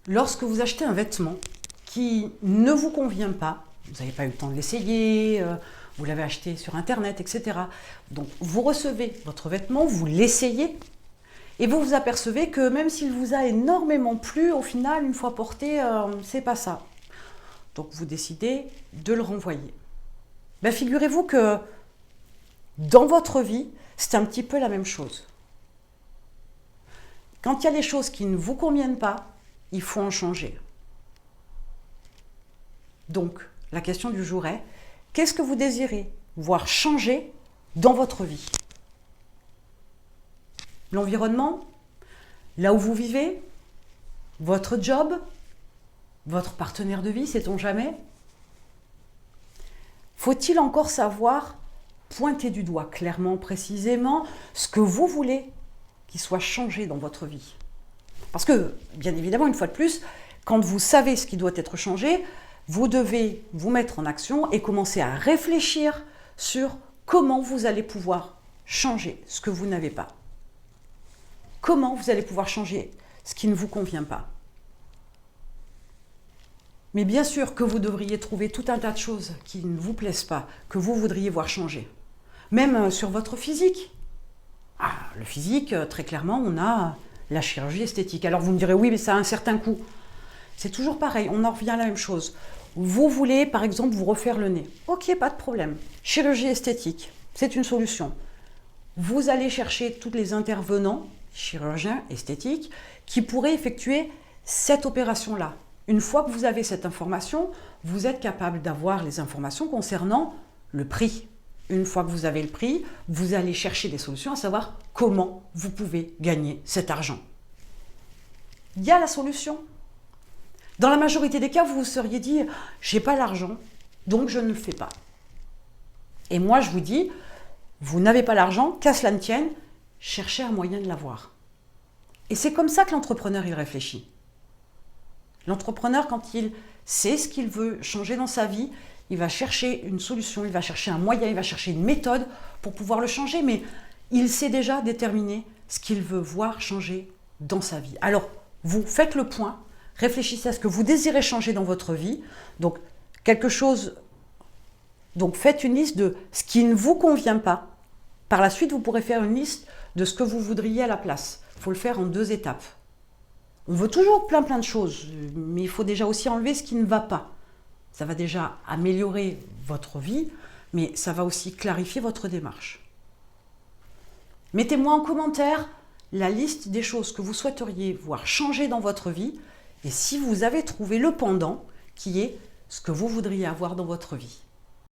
Lorsque vous achetez un vêtement qui ne vous convient pas, vous n'avez pas eu le temps de l'essayer, vous l'avez acheté sur internet, etc. Donc vous recevez votre vêtement, vous l'essayez et vous vous apercevez que même s'il vous a énormément plu, au final, une fois porté, c'est pas ça. Donc vous décidez de le renvoyer. Ben, figurez-vous que dans votre vie, c'est un petit peu la même chose. Quand il y a des choses qui ne vous conviennent pas, il faut en changer. Donc, la question du jour est, qu'est-ce que vous désirez voir changer dans votre vie? L'environnement? Là où vous vivez? Votre job? Votre partenaire de vie, sait-on jamais? Faut-il encore savoir pointer du doigt clairement, précisément, ce que vous voulez qu'il soit changé dans votre vie? Parce que, bien évidemment, une fois de plus, quand vous savez ce qui doit être changé, vous devez vous mettre en action et commencer à réfléchir sur comment vous allez pouvoir changer ce que vous n'avez pas. Comment vous allez pouvoir changer ce qui ne vous convient pas. Mais bien sûr que vous devriez trouver tout un tas de choses qui ne vous plaisent pas, que vous voudriez voir changer. Même sur votre physique. Ah, le physique, très clairement, on a la chirurgie esthétique. Alors vous me direz, oui, mais ça a un certain coût. C'est toujours pareil, on en revient à la même chose. Vous voulez, par exemple, vous refaire le nez. Ok, pas de problème. Chirurgie esthétique, c'est une solution. Vous allez chercher tous les intervenants, chirurgiens esthétiques, qui pourraient effectuer cette opération-là. Une fois que vous avez cette information, vous êtes capable d'avoir les informations concernant le prix. Une fois que vous avez le prix, vous allez chercher des solutions à savoir comment vous pouvez gagner cet argent. Il y a la solution. Dans la majorité des cas, vous vous seriez dit « j'ai pas l'argent, donc je ne le fais pas ». Et moi, je vous dis, vous n'avez pas l'argent, qu'à cela ne tienne, cherchez un moyen de l'avoir. Et c'est comme ça que l'entrepreneur, il réfléchit. L'entrepreneur, quand il sait ce qu'il veut changer dans sa vie, il va chercher une solution, il va chercher un moyen, il va chercher une méthode pour pouvoir le changer, mais il sait déjà déterminer ce qu'il veut voir changer dans sa vie. Alors, vous faites le point, réfléchissez à ce que vous désirez changer dans votre vie, donc faites une liste de ce qui ne vous convient pas. Par la suite, vous pourrez faire une liste de ce que vous voudriez à la place. Il faut le faire en 2 étapes. On veut toujours plein de choses, mais il faut déjà aussi enlever ce qui ne va pas. Ça va déjà améliorer votre vie, mais ça va aussi clarifier votre démarche. Mettez-moi en commentaire la liste des choses que vous souhaiteriez voir changer dans votre vie et si vous avez trouvé le pendant qui est ce que vous voudriez avoir dans votre vie.